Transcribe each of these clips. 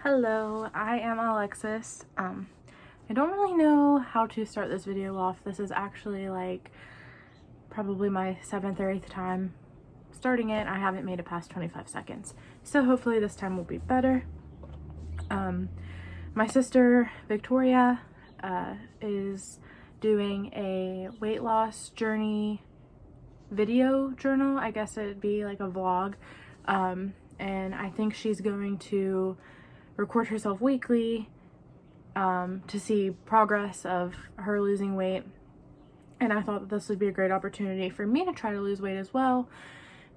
Hello, I am Alexis. I don't really know how to start this video off. This is actually like probably my 7th or 8th time starting it. I haven't made it past 25 seconds. So hopefully this time will be better. My sister Victoria is doing a weight loss journey video journal. I guess it'd be like a vlog. And I think she's going to record herself weekly to see progress of her losing weight. And I thought that this would be a great opportunity for me to try to lose weight as well,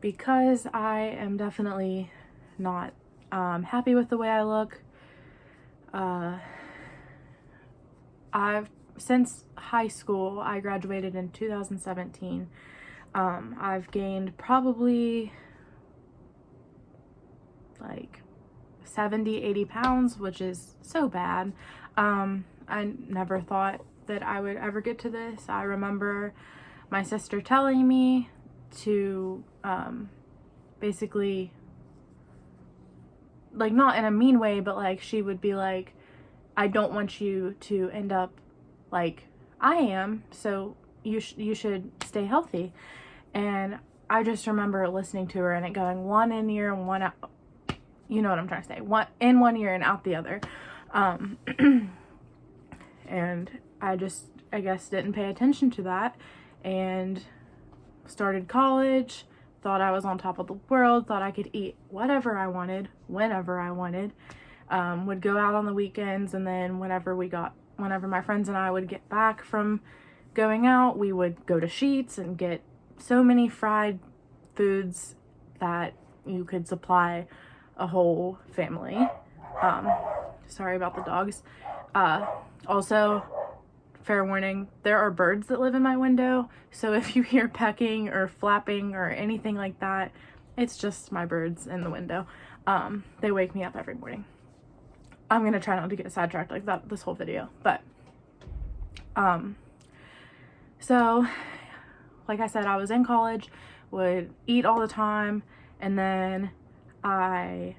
because I am definitely not happy with the way I look. Since high school, I graduated in 2017. I've gained probably like 70-80 pounds, which is so bad. I never thought that I would ever get to this. I remember my sister telling me to basically, like, not in a mean way, but like she would be like, I don't want you to end up like I am, so you should stay healthy. And I just remember listening to her and it going one in ear and one out. You know what I'm trying to say. One in one ear and out the other. And I guess didn't pay attention to that and started college, thought I was on top of the world, thought I could eat whatever I wanted, whenever I wanted, would go out on the weekends, and then whenever my friends and I would get back from going out, we would go to Sheetz and get so many fried foods that you could supply a whole family. Sorry about the dogs. Also, fair warning, there are birds that live in my window, so if you hear pecking or flapping or anything like that, it's just my birds in the window. They wake me up every morning. I'm gonna try not to get sidetracked like that this whole video, but so like I said, I was in college, would eat all the time, and then I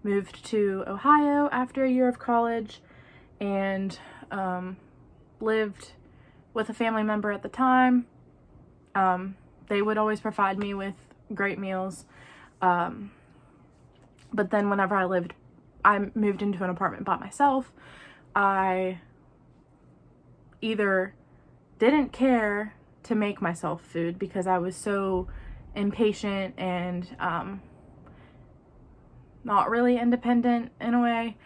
moved to Ohio after a year of college and lived with a family member at the time. They would always provide me with great meals. But then whenever I moved into an apartment by myself, I either didn't care to make myself food because I was so impatient and not really independent in a way.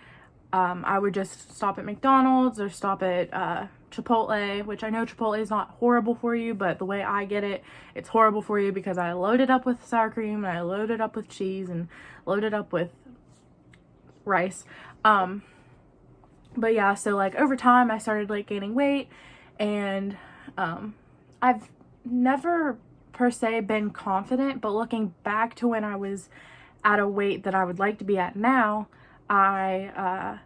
I would just stop at McDonald's or stop at Chipotle, which I know Chipotle is not horrible for you, but the way I get it, it's horrible for you because I load it up with sour cream and I load it up with cheese and load it up with rice. But yeah, so like over time I started like gaining weight, and I've never per se been confident, but looking back to when I was at a weight that I would like to be at now, I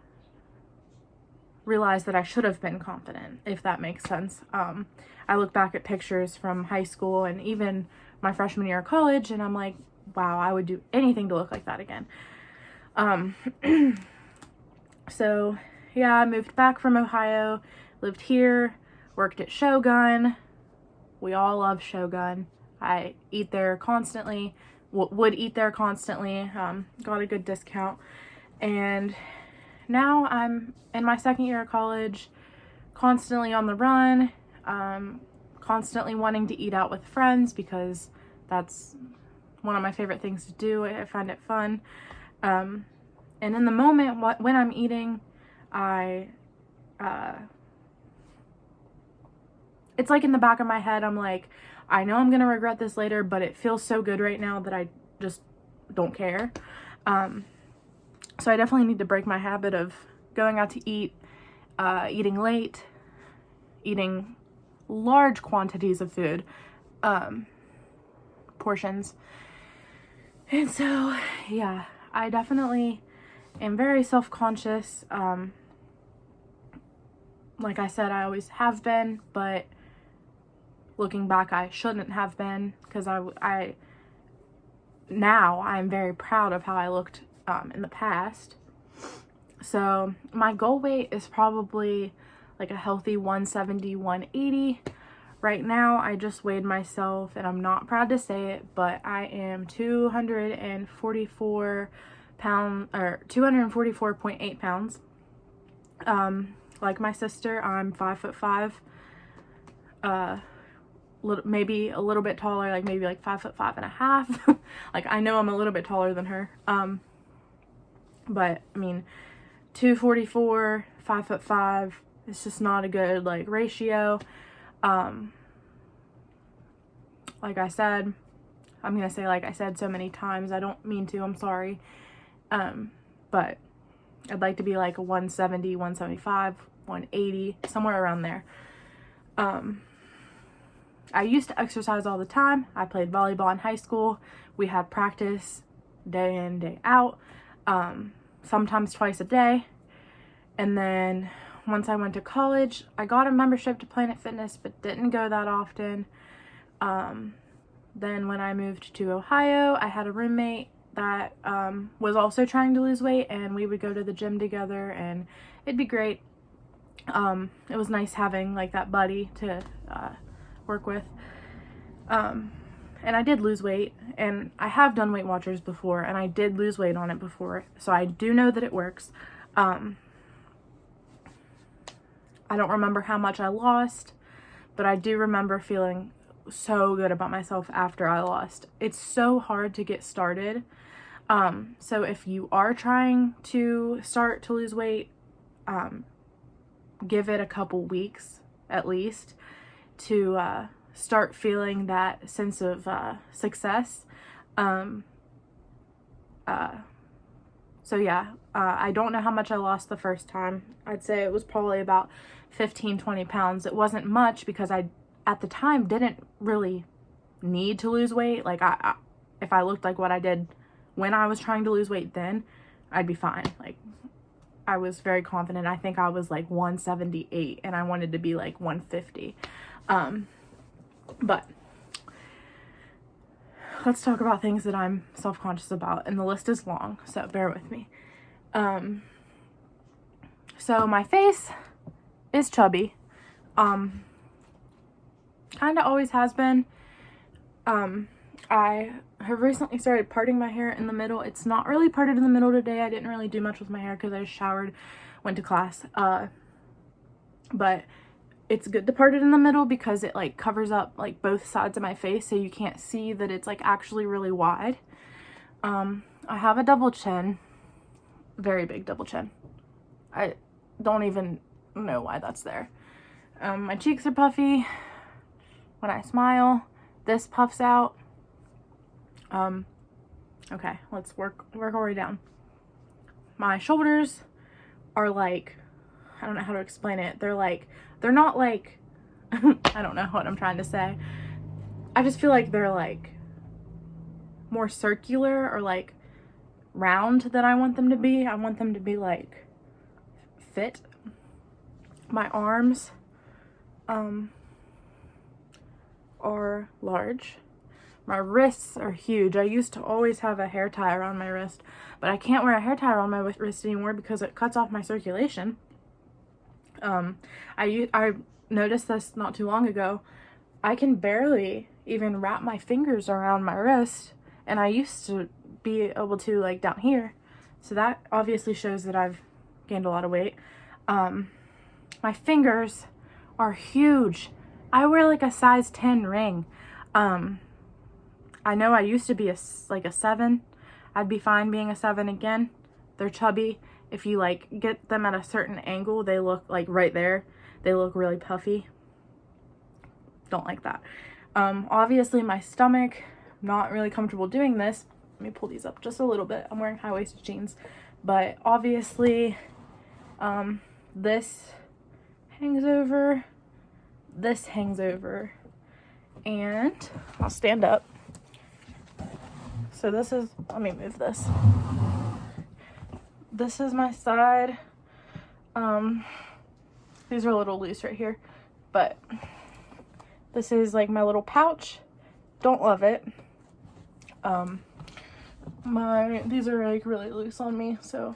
realized that I should have been confident, if that makes sense. I look back at pictures from high school and even my freshman year of college, and I'm like, wow, I would do anything to look like that again. So yeah, I moved back from Ohio, lived here, worked at Shogun. We all love Shogun. I eat there constantly, would eat there constantly, got a good discount. And now I'm in my 2nd year of college, constantly on the run, constantly wanting to eat out with friends because that's one of my favorite things to do. I find it fun. And in the moment when I'm eating, it's like in the back of my head, I'm like, I know I'm gonna regret this later, but it feels so good right now that I just don't care. So I definitely need to break my habit of going out to eat, eating late, eating large quantities of food, portions. And so, yeah, I definitely am very self-conscious. Like I said, I always have been, but looking back, I shouldn't have been, because now I'm very proud of how I looked in the past. So my goal weight is probably like a healthy 170, 180. Right now, I just weighed myself, and I'm not proud to say it, but I am 244 pounds, or 244.8 pounds. Like my sister, I'm 5'5". Maybe a little bit taller, like maybe like 5'5.5". Like I know I'm a little bit taller than her. But I mean, 244, 5'5", it's just not a good like ratio. Like I said, I'm gonna say like I said so many times, I don't mean to, I'm sorry. But I'd like to be like a 170, 175, 180, somewhere around there. I used to exercise all the time. I played volleyball in high school. We had practice day in, day out, sometimes twice a day. And then once I went to college, I got a membership to Planet Fitness, but didn't go that often. Then when I moved to Ohio, I had a roommate that was also trying to lose weight, and we would go to the gym together, and it'd be great. It was nice having like that buddy to work with. And I did lose weight, and I have done Weight Watchers before, and I did lose weight on it before, so I do know that it works. I don't remember how much I lost, but I do remember feeling so good about myself after I lost. It's so hard to get started. So if you are trying to start to lose weight, give it a couple weeks at least to start feeling that sense of success. So yeah, I don't know how much I lost the first time. I'd say it was probably about 15, 20 pounds. It wasn't much because I, at the time, didn't really need to lose weight. Like if I looked like what I did when I was trying to lose weight then, I'd be fine. Like I was very confident. I think I was like 178 and I wanted to be like 150. But let's talk about things that I'm self-conscious about, and the list is long, so bear with me. So my face is chubby. Kind of always has been. I have recently started parting my hair in the middle. It's not really parted in the middle today. I didn't really do much with my hair because I just showered, went to class. But it's good to part it in the middle because it like covers up like both sides of my face, so you can't see that it's like actually really wide. I have a double chin, very big double chin. I don't even know why that's there. My cheeks are puffy. When I smile, this puffs out. Okay, let's work our way down. My shoulders are like, I don't know how to explain it. They're not like, I don't know what I'm trying to say. I just feel like they're like more circular or like round than I want them to be. I want them to be like fit. My arms are large. My wrists are huge. I used to always have a hair tie around my wrist, but I can't wear a hair tie around my wrist anymore because it cuts off my circulation. I noticed this not too long ago. I can barely even wrap my fingers around my wrist, and I used to be able to like down here. So that obviously shows that I've gained a lot of weight. My fingers are huge. I wear like a size 10 ring. I know I used to be a 7. I'd be fine being a 7 again. They're chubby. If you like get them at a certain angle, they look like right there. They look really puffy. Don't like that. Obviously my stomach, not really comfortable doing this. Let me pull these up just a little bit. I'm wearing high-waisted jeans, but obviously, this hangs over, this hangs over, and I'll stand up. So this is, let me move this. This is my side. These are a little loose right here, but this is like my little pouch. Don't love it. these are like really loose on me, so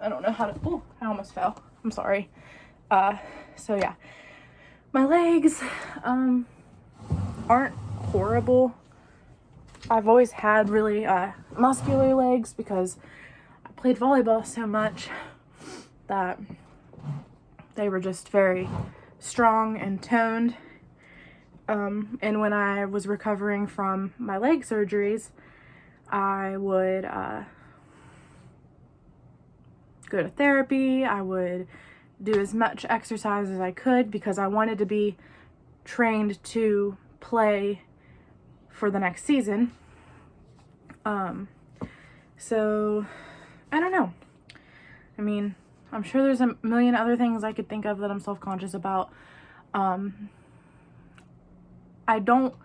I don't know how to, oh, I almost fell. I'm sorry. So yeah, my legs, aren't horrible. I've always had really, muscular legs because I played volleyball so much that they were just very strong and toned. And when I was recovering from my leg surgeries, I would go to therapy. I would do as much exercise as I could because I wanted to be trained to play for the next season. So I don't know. I mean, I'm sure there's a million other things I could think of that I'm self-conscious about. I don't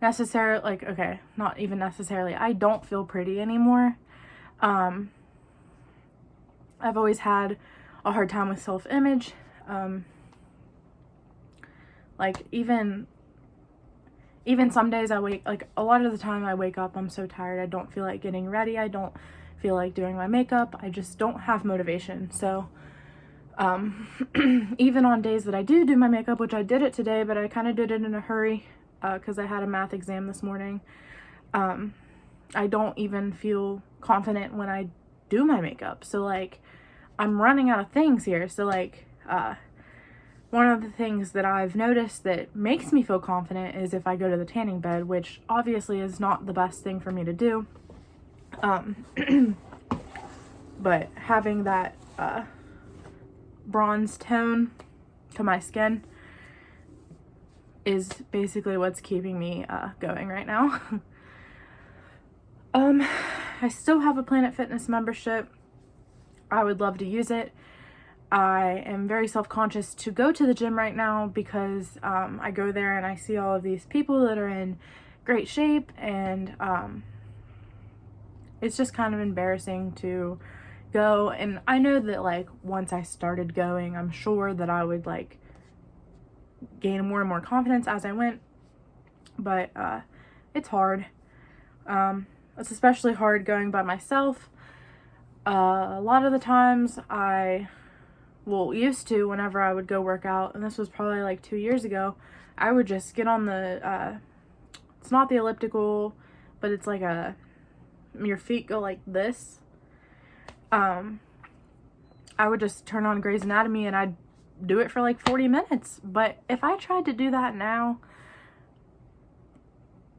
necessarily, like, okay, not even necessarily, I don't feel pretty anymore. I've always had a hard time with self-image. Like, even some days like, a lot of the time I wake up, I'm so tired, I don't feel like getting ready, I don't feel like doing my makeup, I just don't have motivation. So, even on days that I do my makeup, which I did it today, but I kind of did it in a hurry, because I had a math exam this morning, I don't even feel confident when I do my makeup. So, like, I'm running out of things here. So, like, one of the things that I've noticed that makes me feel confident is if I go to the tanning bed, which obviously is not the best thing for me to do. But having that bronze tone to my skin is basically what's keeping me going right now. I still have a Planet Fitness membership. I would love to use it. I am very self-conscious to go to the gym right now because I go there and I see all of these people that are in great shape, and it's just kind of embarrassing to go. And I know that, like, once I started going, I'm sure that I would, like, gain more and more confidence as I went, but it's hard. It's especially hard going by myself. A lot of the times used to, whenever I would go work out, and this was probably like 2 years ago, I would just get on the, it's not the elliptical, but it's like your feet go like this. I would just turn on Grey's Anatomy and I'd do it for like 40 minutes. But if I tried to do that now,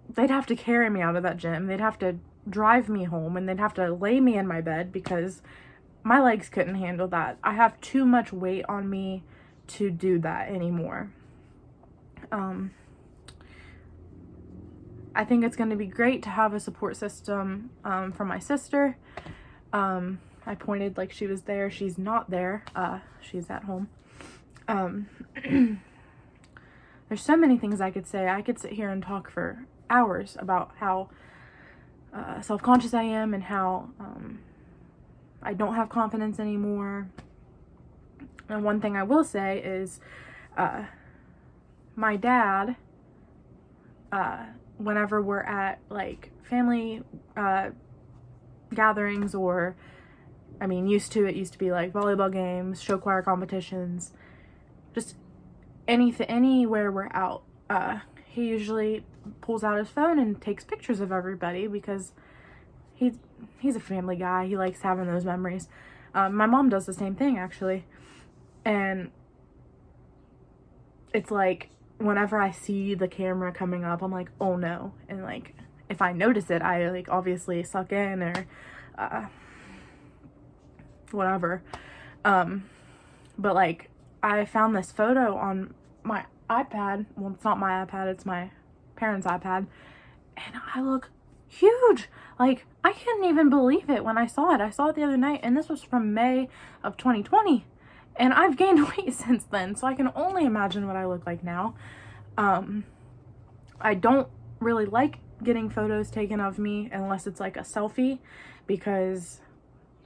they'd have to carry me out of that gym. They'd have to drive me home, and they'd have to lay me in my bed because my legs couldn't handle that. I have too much weight on me to do that anymore. I think it's going to be great to have a support system from my sister. I pointed like she was there. She's not there. She's at home. There's so many things I could say. I could sit here and talk for hours about how self-conscious I am and how I don't have confidence anymore. And one thing I will say is my dad, whenever we're at like family gatherings, or it used to be like volleyball games, show choir competitions, just anywhere we're out, he usually pulls out his phone and takes pictures of everybody because he's a family guy. He likes having those memories. My mom does the same thing, actually. And it's like, whenever I see the camera coming up, I'm like, oh no. And like, if I notice it, I like obviously suck in or whatever. But like, I found this photo on my iPad. Well, it's not my iPad, it's my parents' iPad. And I look huge. Like, I couldn't even believe it when I saw it. I saw it the other night, and this was from May of 2020. And I've gained weight since then, so I can only imagine what I look like now. I don't really like getting photos taken of me unless it's like a selfie, because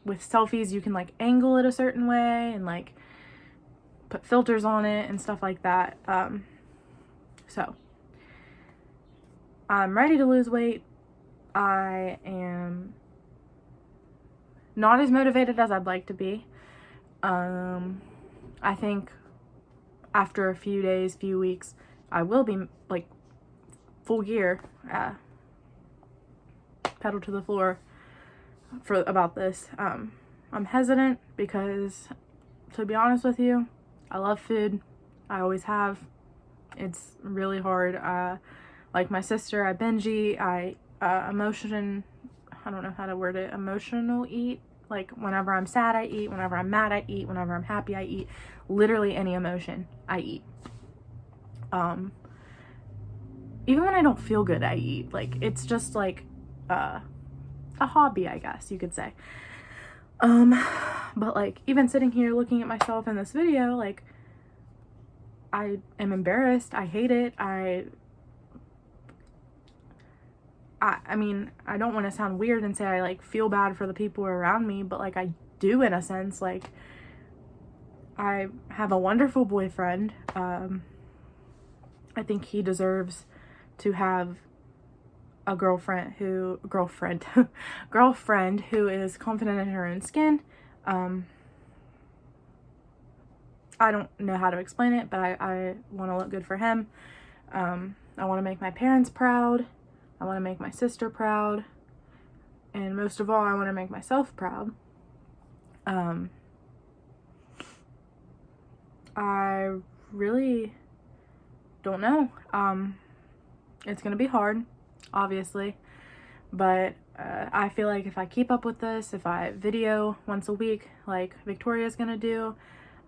with selfies you can like angle it a certain way and like put filters on it and stuff like that. So I'm ready to lose weight. I am not as motivated as I'd like to be. I think after a few days, few weeks, I will be like full gear, pedal to the floor about this. I'm hesitant because, to be honest with you, I love food. I always have. It's really hard. Like my sister, I binge eat. I don't know how to word it, emotional eat. Like whenever I'm sad, I eat. Whenever I'm mad, I eat. Whenever I'm happy, I eat. Literally any emotion, I eat. Even when I don't feel good, I eat. Like, it's just like a hobby, I guess you could say. But like, even sitting here looking at myself in this video, like, I am embarrassed. I hate it. I mean, I don't want to sound weird and say I like feel bad for the people around me, but like I do in a sense. Like, I have a wonderful boyfriend. I think he deserves to have a girlfriend who is confident in her own skin. I don't know how to explain it, but I want to look good for him. I want to make my parents proud. I want to make my sister proud. And most of all, I want to make myself proud. I really don't know. It's going to be hard, obviously. But I feel like if I keep up with this, if I video once a week like Victoria's going to do,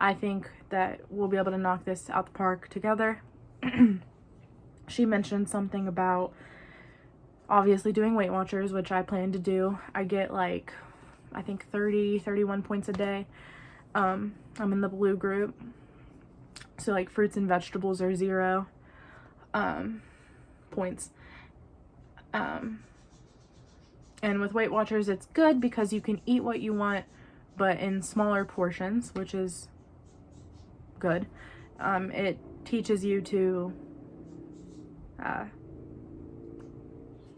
I think that we'll be able to knock this out the park together. She mentioned something about obviously doing Weight Watchers, which I plan to do. I get like, I think 31 points a day. I'm in the blue group. So like fruits and vegetables are 0 points. And with Weight Watchers, it's good because you can eat what you want, but in smaller portions, which is good. It teaches you to,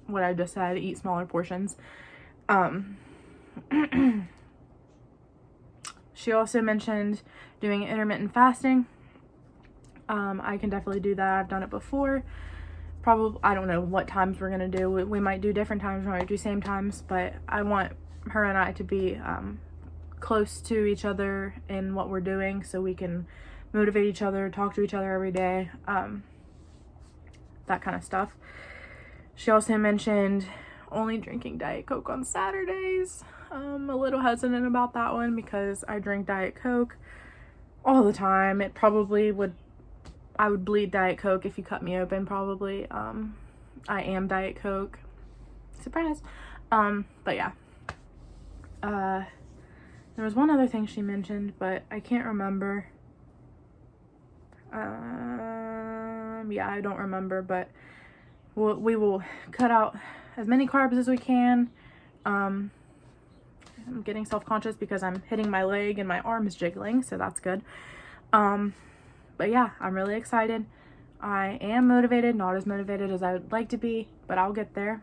what I just said, eat smaller portions. She also mentioned doing intermittent fasting. I can definitely do that. I've done it before. Probably, I don't know what times we're going to do. We might do different times, we might do same times, but I want her and I to be close to each other in what we're doing so we can motivate each other, talk to each other every day, that kind of stuff. She also mentioned only drinking Diet Coke on Saturdays. I'm a little hesitant about that one because I drink Diet Coke all the time. It probably would, I would bleed Diet Coke if you cut me open, probably. I am Diet Coke. Surprise. But yeah. There was one other thing she mentioned, but I can't remember. Yeah, I don't remember, but we will cut out as many carbs as we can. I'm getting self-conscious because I'm hitting my leg and my arm is jiggling, so that's good. But yeah, I'm really excited. I am motivated, not as motivated as I would like to be, but I'll get there.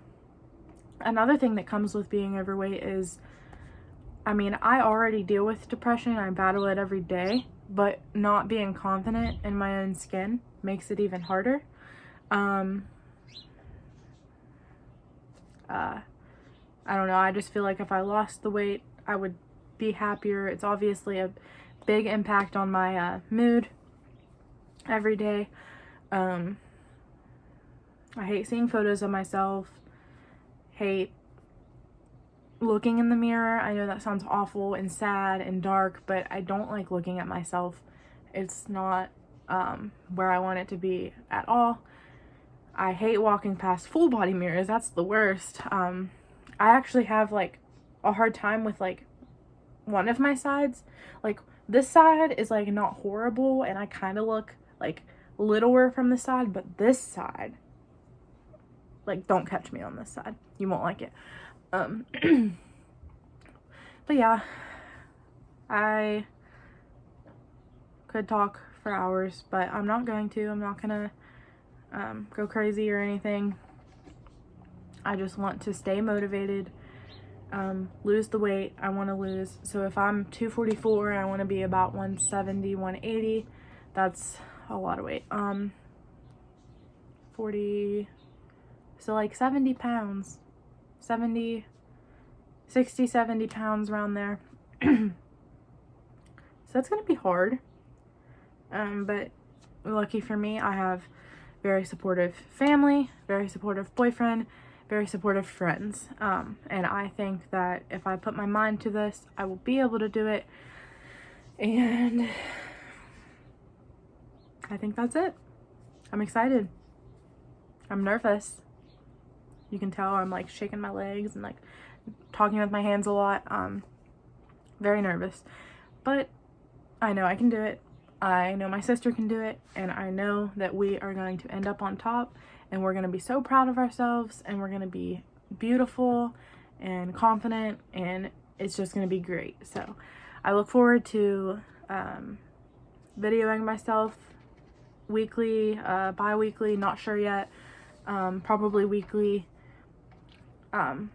Another thing that comes with being overweight is, I mean, I already deal with depression. I battle it every day, but not being confident in my own skin makes it even harder. I don't know, I just feel like if I lost the weight, I would be happier. It's obviously a big impact on my mood every day. I hate seeing photos of myself, hate looking in the mirror. I know that sounds awful and sad and dark, but I don't like looking at myself. It's not where I want it to be at all. I hate walking past full body mirrors. That's the worst. I actually have like a hard time with like one of my sides. Like this side is like not horrible and I kind of look like littler from the side, but this side, like, don't catch me on this side. You won't like it. But yeah, I could talk for hours, but I'm not going to. I'm not gonna go crazy or anything. I just want to stay motivated, lose the weight I want to lose. So if I'm 244 and I want to be about 170, 180, that's a lot of weight. 40, so like 70 pounds, 70, 60, 70 pounds around there. So that's going to be hard. But lucky for me, I have very supportive family, very supportive boyfriend, very supportive friends. And I think that if I put my mind to this, I will be able to do it. And I think that's it. I'm excited. I'm nervous. You can tell I'm like shaking my legs and like talking with my hands a lot. Very nervous. But I know I can do it. I know my sister can do it, and I know that we are going to end up on top, and we're going to be so proud of ourselves, and we're going to be beautiful and confident, and it's just going to be great. So I look forward to videoing myself weekly, bi-weekly, not sure yet, probably weekly, and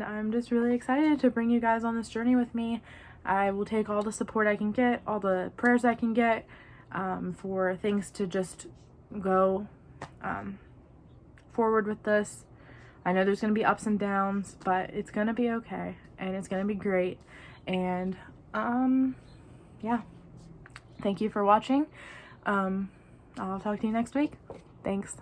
I'm just really excited to bring you guys on this journey with me. I will take all the support I can get, all the prayers I can get, for things to just go forward with this. I know there's going to be ups and downs, but it's going to be okay, and it's going to be great. And yeah, thank you for watching. I'll talk to you next week. Thanks.